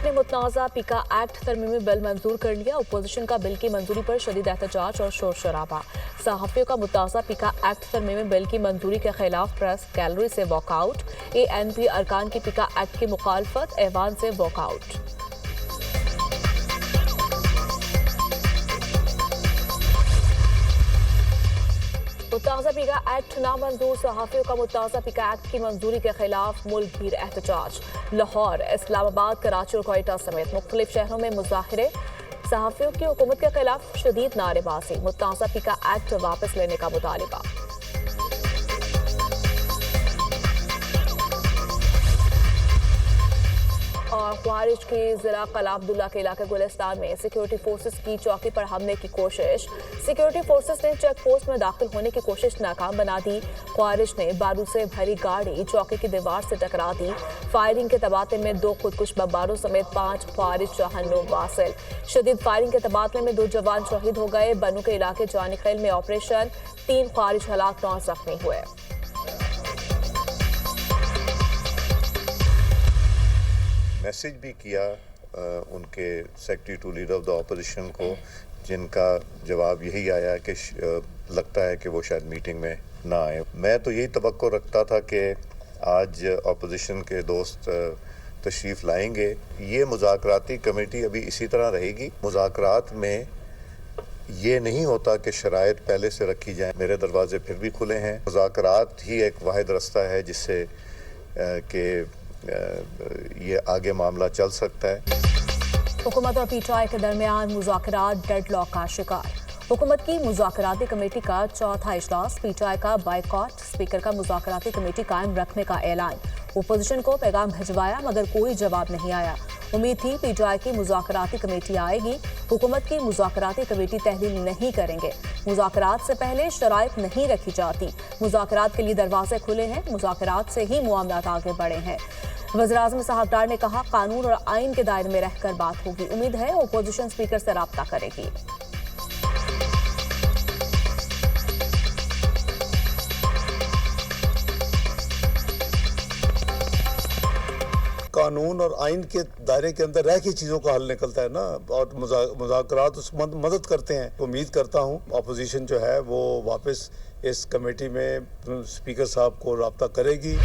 हुकूमत ने मुतनाज़ा पीका एक्ट तरमीमी बिल मंजूर कर लिया। अपोजिशन का बिल की मंजूरी पर शदीद एहतजाज और शोर शराबा। सहाफ़ियों का मुतनाज़ा पीका एक्ट तरमीमी बिल की मंजूरी के खिलाफ प्रेस गैलरी से वॉकआउट। ANP अरकान की पीका एक्ट की मुखालफत, ऐवान से वॉकआउट। मुतनाज़ा पीका एक्ट नामंजूर। सहाफ़ियों का मुतनाज़ा पीका एक्ट की मंजूरी के खिलाफ मुल्क भर एहतजाज। लाहौर, इस्लामाबाद, कराची और क्वेटा समेत मुख्तलिफ शहरों में मुजाहिरे। सहाफ़ियों की हुकूमत के खिलाफ शदीद नारेबाजी। मुतनाज़ा पीका एक्ट वापस लेने का मुतालिबा। और ख्वारिज की जिला कला अब्दुल्ला के इलाके गुलिस्तान में सिक्योरिटी फोर्सेस की चौकी पर हमले की कोशिश। सिक्योरिटी फोर्सेस ने चेक पोस्ट में दाखिल होने की कोशिश नाकाम बना दी। ख्वारिज ने बारूद से भरी गाड़ी चौकी की दीवार से टकरा दी। फायरिंग के तबादले में 2 खुदकुश बमबारों समेत 5 ख्वारिज जहन्नुम वासिल। शदीद फायरिंग के तबादले में 2 जवान शहीद हो गए। बनू के इलाके जानी खेल में ऑपरेशन, 3 ख्वारिज हलाक, 9 जख्मी हुए। मैसेज भी किया उनके secretary to leader of the opposition को, जिनका जवाब यही आया कि लगता है कि वो शायद मीटिंग में ना आए। मैं तो यही तवक्को रखता था कि आज ऑपोजिशन के दोस्त तशरीफ़ लाएंगे। ये मुज़ाकराती कमेटी अभी इसी तरह रहेगी। मुज़ाकरात में ये नहीं होता कि शराइत पहले से रखी जाए। मेरे दरवाजे फिर भी खुले हैं। मुज़ाकरात ही एक वाहिद रास्ता है जिससे कि ये आगे मामला चल सकता है। हुकूमत और PTI के दरमियान मुज़ाकरात डेडलॉक का शिकार। हुकूमत की मुज़ाकराती कमेटी का चौथा इजलास, PTI का बाइकॉट, स्पीकर का मुज़ाकराती कमेटी कायम रखने का ऐलान। ओपोजिशन को पैगाम भिजवाया मगर कोई जवाब नहीं आया। उम्मीद थी PTI की मुज़ाकराती कमेटी आएगी। हुकूमत की मुज़ाकराती कमेटी तहलील नहीं करेंगे। मुज़ाकरात से पहले शराइत नहीं रखी जाती। मुज़ाकरात के लिए दरवाजे खुले हैं। मुज़ाकरात से ही मामलात आगे बढ़े हैं। वज़ीर-ए-आज़म साहब डार ने कहा, कानून और आइन के दायरे में रहकर बात होगी। उम्मीद है ओपोजिशन स्पीकर से राब्ता करेगी। कानून और आइन के दायरे के अंदर रह के चीज़ों का हल निकलता है ना, और मुज़ाकरात उस मदद करते हैं। उम्मीद करता हूँ अपोजिशन जो है वो वापस इस कमेटी में स्पीकर साहब को राब्ता करेगी।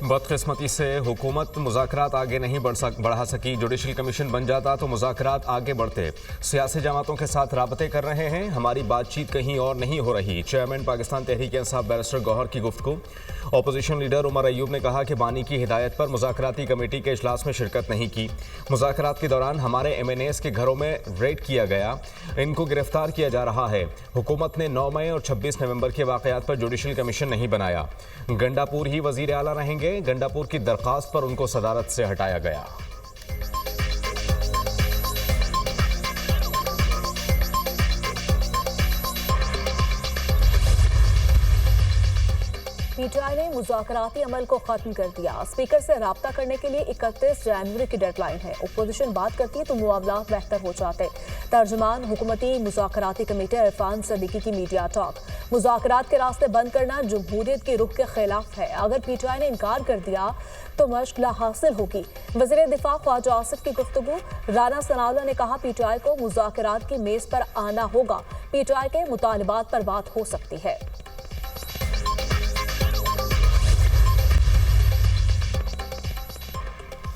बदकिस्मती से हुकूमत मुज़ाकरात आगे नहीं बढ़ा सकी। जुडिशल कमीशन बन जाता तो मुज़ाकरात आगे बढ़ते। सियासी जमातों के साथ राबते कर रहे हैं, हमारी बातचीत कहीं और नहीं हो रही। चेयरमैन पाकिस्तान तहरीक इंसाफ बैरिस्टर गौहर की गुफ्तगू। अपोजिशन लीडर उमर अयूब ने कहा कि बानी की हिदायत पर मुज़ाकराती कमेटी के इजलास में शिरकत नहीं की। मुज़ाकरात के दौरान हमारे MNAs के घरों में रेड किया गया, इनको गिरफ्तार किया जा रहा है। हुकूमत ने 9 मई और 26 नवंबर के वाक़यात पर जुडिशल कमीशन नहीं बनाया। गंडापुर ही वज़ीर आला रहेंगे। गंडापुर की दरख्वास्त पर उनको सदारत से हटाया गया। PTI ने मुज़ाकराती अमल को खत्म कर दिया। स्पीकर से राब्ता करने के लिए 31 जनवरी की डेडलाइन है। ओपोजिशन बात करती है तो मामलात बेहतर हो जाते। तर्जुमान हुकूमती मुज़ाकराती कमेटी इरफान सदीकी की मीडिया टॉक। मुज़ाकरात के रास्ते बंद करना जमहूरियत के रुख के खिलाफ है। अगर PTI ने इनकार कर दिया तो मशक़ला हासिल होगी। वज़ीर दिफा ख्वाजा आसिफ की गुफ्तगू। राना सनाउल्लाह ने कहा, PTI को मुज़ाकरात की मेज़ पर आना होगा। PTI के मुतालबात पर बात हो सकती है।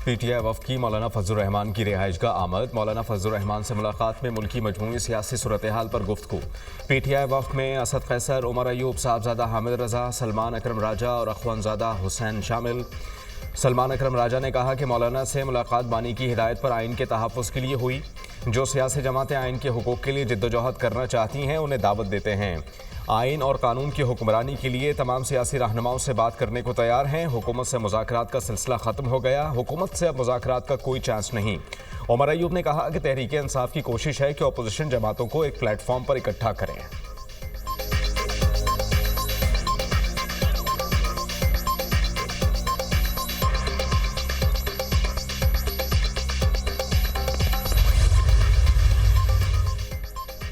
PTI वफ़द की मौलाना फजलुर रहमान की रिहाइशगाह आमद। मौलाना फजलुर रहमान से मुलाकात में मुल्की मजमूई सियासी सूरत हाल पर गुफ्तगू। PTI वफ़द में असद कैसर, उमर अयूब, साहबजादा हामिद रज़ा, सलमान अकरम राजा और अखवंजादा हुसैन शामिल। सलमान अकरम राजा ने कहा कि मौलाना से मुलाकात बानी की हिदायत पर आइन के तहफ़्फ़ुज़ के लिए हुई। जो सियासी जमातें आइन के हुकूक़ के लिए जिद्दोजहद करना चाहती हैं उन्हें दावत देते हैं। आइन और कानून की हुक्मरानी के लिए तमाम सियासी रहनुमाओं से बात करने को तैयार हैं। हुकूमत से मुज़ाकरात का सिलसिला ख़त्म हो गया। हुकूमत से अब मुज़ाकरात का कोई चांस नहीं। उमर अयूब ने कहा कि तहरीक इंसाफ की कोशिश है कि अपोजिशन जमातों को एक प्लेटफॉर्म पर इकट्ठा करें।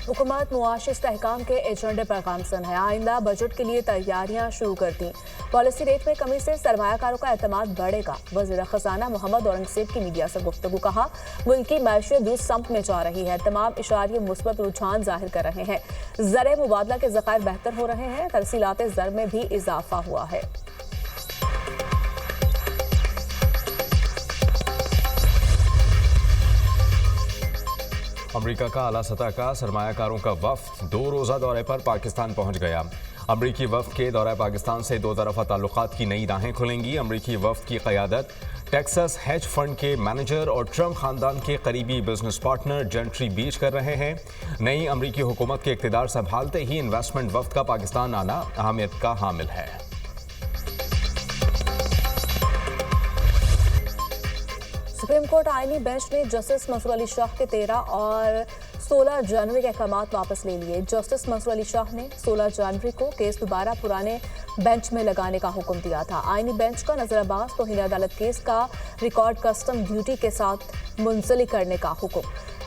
हुकूमत हुकूमत मुआशी इस्तेहकाम के एजेंडे पर गामजन है। आइंदा बजट के लिए तैयारियां शुरू कर दी। पॉलिसी रेट में कमी से सरमायाकारों का एतमाद बढ़ेगा। वज़ीर खजाना मोहम्मद औरंगजेब की मीडिया से गुफ्तगू। कहा, मुल्क की मैशियत दूसरी सम्त में जा रही है। तमाम इशारे मुस्बत रुझान जाहिर कर रहे हैं। ज़र मुबादला के ज़खायर बेहतर हो रहे हैं। तरसीलात ज़र में भी इजाफा हुआ है। अमेरिका का आला सतह का सरमायाकारों का वफ्द 2 रोज़ा दौरे पर पाकिस्तान पहुंच गया। अमरीकी वफ्द के दौरा पाकिस्तान से 2 तरफ़ा ताल्लुकात की नई राहें खुलेंगी। अमरीकी वफ्द की क़यादत टेक्सास हेज फंड के मैनेजर और ट्रंप खानदान के करीबी बिजनेस पार्टनर जेंट्री बीच कर रहे हैं। नई अमरीकी हुकूमत के इक़्तिदार संभालते ही इन्वेस्टमेंट वफ्द का पाकिस्तान आना अहमियत का हामिल है। सुप्रीम कोर्ट आईनी बेंच ने जस्टिस मंसूर अली शाह के 13 और 16 जनवरी के अहकामात वापस ले लिए। जस्टिस मंसूर अली शाह ने 16 जनवरी को केस दोबारा पुराने बेंच में लगाने का हुक्म दिया था। आईनी बेंच का नजरअंदाज तौहीन अदालत केस का रिकॉर्ड कस्टम ड्यूटी के साथ मुंसलिक करने का हुक्म।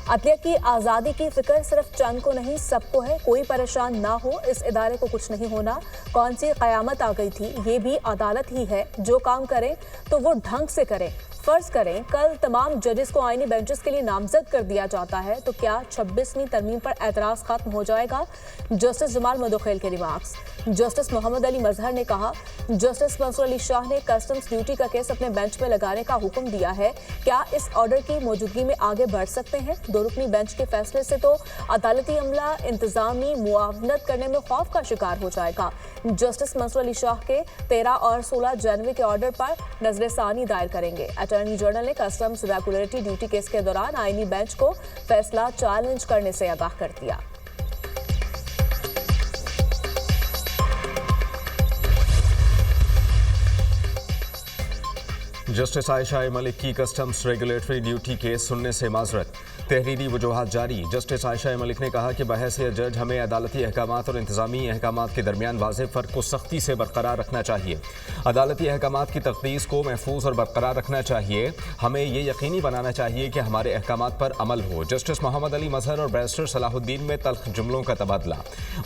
अदलिया की आज़ादी की फिक्र सिर्फ चंद को नहीं, सबको है। कोई परेशान ना हो, इस इदारे को कुछ नहीं होना। कौन सी क़यामत आ गई थी, ये भी अदालत ही है। जो काम करें तो वो ढंग से करें। फर्ज करें कल तमाम जजेस को आईनी बेंचेस के लिए नामजद कर दिया जाता है तो क्या 26वीं तरमीम पर एतराज़ खत्म हो जाएगा? जस्टिस जमाल मदोखेल के रिमार्क्स। जस्टिस मोहम्मद अली मजहर ने कहा, जस्टिस मंसूर अली शाह ने कस्टम्स ड्यूटी का केस अपने बेंच में लगाने का हुक्म दिया है। क्या इस ऑर्डर की मौजूदगी में आगे बढ़ सकते हैं? 2 रुकनी बेंच के फैसले से तो अदालती अमला इंतजामी मुआवनत करने में खौफ का शिकार हो जाएगा। जस्टिस मंसूर अली शाह के 13 और 16 जनवरी के ऑर्डर पर नजरसानी दायर करेंगे। अटॉर्नी जनरल ने कस्टम्स रेगुलेटरी ड्यूटी केस के दौरान आईनी बेंच को फैसला चैलेंज करने से आगाह कर दिया। जस्टिस आयशा मलिक की कस्टम्स रेगुलेटरी ड्यूटी केस सुनने से माजरत। तहरीरी वजूहात जारी। जस्टिस आयशा मलिक ने कहा कि बहैसियत जज हमें अदालती अहकामात और इंतजामी अहकामात के दरमियान वाज़ेह फ़र्क को सख्ती से बरकरार रखना चाहिए। अदालती अहकामात की तख्तीस को महफूज और बरकरार रखना चाहिए। हमें ये यकीनी बनाना चाहिए कि हमारे अहकामात पर अमल हो। जस्टिस मोहम्मद अली मजहर और बैरिस्टर सलाहुद्दीन में तल्ख जुमलों का तबादला।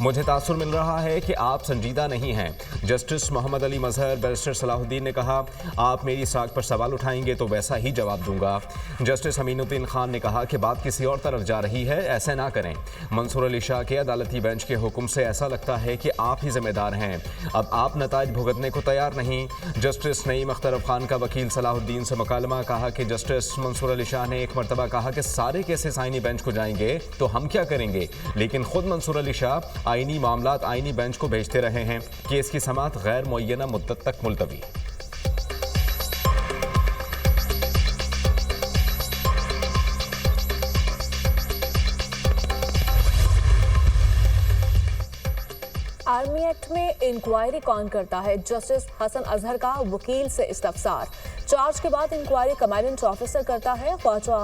मुझे तासुर मिल रहा है कि आप संजीदा नहीं हैं। जस्टिस मोहम्मद अली मजहर, बैरिस्टर सलाहुद्दीन ने कहा, आप मेरी साख पर सवाल उठाएंगे तो वैसा ही जवाब दूंगा। जस्टिस अमीनुद्दीन खान ने कहा कि बात किसी और तरफ जा रही है, ऐसे ना करें। मंसूर अली शाह के अदालती बेंच के हुक्म से ऐसा लगता है कि आप ही जिम्मेदार हैं। अब आप नताइज भुगतने को तैयार नहीं। जस्टिस नईम अख्तर खान का वकील सलाहुद्दीन से मुकालमा। कहा कि जस्टिस मंसूर अली शाह ने एक मरतबा कहा कि सारे केसेस आईनी बेंच को जाएंगे तो हम क्या करेंगे, लेकिन खुद मंसूर अली शाह आईनी मामलात आईनी बेंच को भेजते रहे हैं। केस की समाअत गैर मुअय्यना मुद्दत तक मुलतवी। आर्मी एक्ट में इंक्वायरी कौन करता है? जस्टिस हसन अजहर का वकील से इस्तफसार। चार्ज के बाद इंक्वायरी कमांडेंट ऑफिसर करता है। ख्वाजा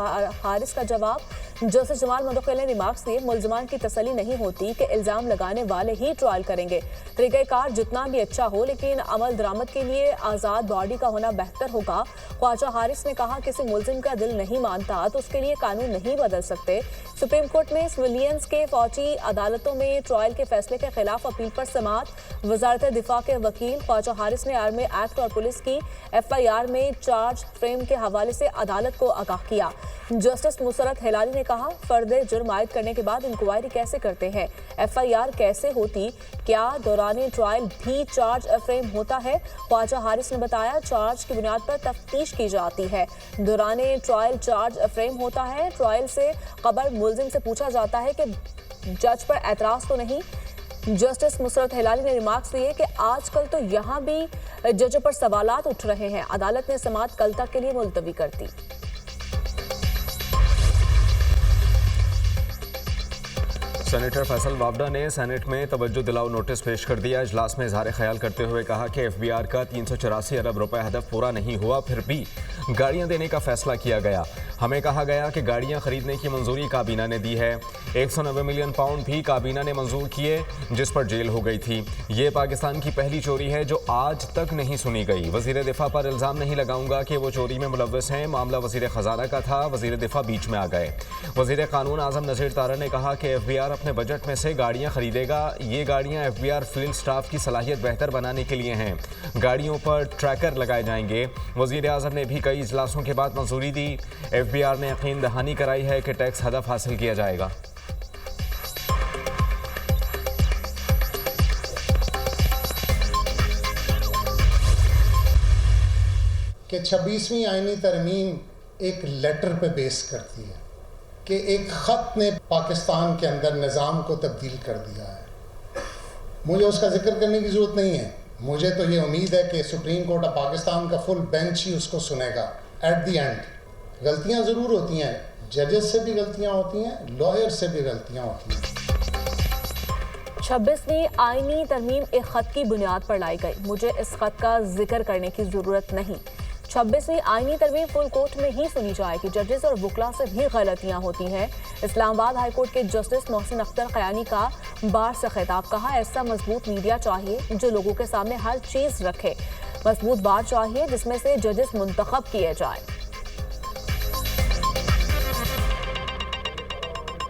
हारिस का जवाब। जस्टिस जमाल मदोखेल ने रिमार्क्स दिए, मुल्ज़मान की तसल्ली नहीं होती कि इल्ज़ाम लगाने वाले ही ट्रायल करेंगे। तरीक़ाकार जितना भी अच्छा हो, लेकिन अमल दरामद के लिए आज़ाद बॉडी का होना बेहतर होगा। ख्वाजा हारिस ने कहा, किसी मुल्ज़िम का दिल नहीं मानता तो उसके लिए कानून नहीं बदल सकते। सुप्रीम कोर्ट में सिविलियंस के फौजी अदालतों में ट्रायल के फैसले के खिलाफ अपील पर समाअत। वजारत दिफा के वकील ख्वाजा हारिस ने आर्मी एक्ट और पुलिस की FIR में चार्ज फ्रेम के हवाले से अदालत को आगाह किया। जस्टिस मुसरत हिलाली ने कहा, फर्द जुर्म आयद करने के बाद इंक्वायरी कैसे करते हैं? FIR कैसे होती? क्या दौरान ट्रायल भी चार्ज फ्रेम होता है? ख्वाजा हारिस ने बताया, चार्ज की बुनियाद पर तफ्तीश की जाती है। दौरान ट्रायल चार्ज फ्रेम होता है। ट्रायल से कबल मुल्जिम से पूछा जाता है कि जज पर एतराज़ तो नहीं। जस्टिस मुसरत हिलाली ने रिमार्क्स दिए कि आजकल तो यहाँ भी जजों पर सवालात उठ रहे हैं। अदालत ने समाअत कल तक के लिए मुलतवी कर दी। सेनेटर फैसल वावडा ने सेनेट में तवज्जो दिलाओ नोटिस पेश कर दिया। इजलास में इजहार ख्याल करते हुए कहा कि FBR का 384 अरब रुपए हदफ पूरा नहीं हुआ, फिर भी गाड़ियां देने का फैसला किया गया। हमें कहा गया कि गाड़ियां खरीदने की मंजूरी काबीना ने दी है। 190 मिलियन पाउंड भी काबीना ने मंजूर किए, जिस पर जेल हो गई थी। ये पाकिस्तान की पहली चोरी है जो आज तक नहीं सुनी गई। वजीर दिफा पर इल्ज़ाम नहीं लगाऊंगा कि वो चोरी में मुलव्वस हैं। मामला वजीर खजाना का था, वजीर दिफा बीच में आ गए। वजीर कानून आजम नज़ीर तारा ने कहा कि FBR अपने बजट में से गाड़ियां खरीदेगा। ये गाड़ियां FBR फील्ड स्टाफ की सलाहियत बेहतर बनाने के लिए हैं। गाड़ियों पर ट्रैकर लगाए जाएंगे। वजीर आजम ने भी कई इजलासों के बाद मंजूरी दी। FBR ने यकीन दहानी कराई है कि टैक्स हदफ हासिल किया जाएगा। कि 26वीं आईनी तरमीम एक लेटर पे बेस करती है कि एक ख़त ने पाकिस्तान के अंदर निज़ाम को तब्दील कर दिया है। मुझे उसका जिक्र करने की ज़रूरत नहीं है। मुझे तो ये उम्मीद है कि सुप्रीम कोर्ट ऑफ पाकिस्तान का फुल बेंच ही उसको सुनेगा। एट दी एंड गलतियाँ ज़रूर होती हैं, जजेस से भी गलतियाँ होती हैं, लॉयर से भी गलतियाँ होती हैं। 26वीं आईनी तरमीम एक ख़त की बुनियाद पर लाई गई। मुझे इस ख़त का जिक्र करने की ज़रूरत नहीं। 26वीं आईनी तरमीम फुल कोर्ट में ही सुनी जाएगी। जजेस और वकला से भी गलतियां होती हैं। इस्लामाबाद हाई कोर्ट के जस्टिस मोहसिन अख्तर क़यानी का बार से खिताब। कहा, ऐसा मजबूत मीडिया चाहिए जो लोगों के सामने हर चीज़ रखे। मजबूत बार चाहिए जिसमें से जजेस मुंतखब किए जाए।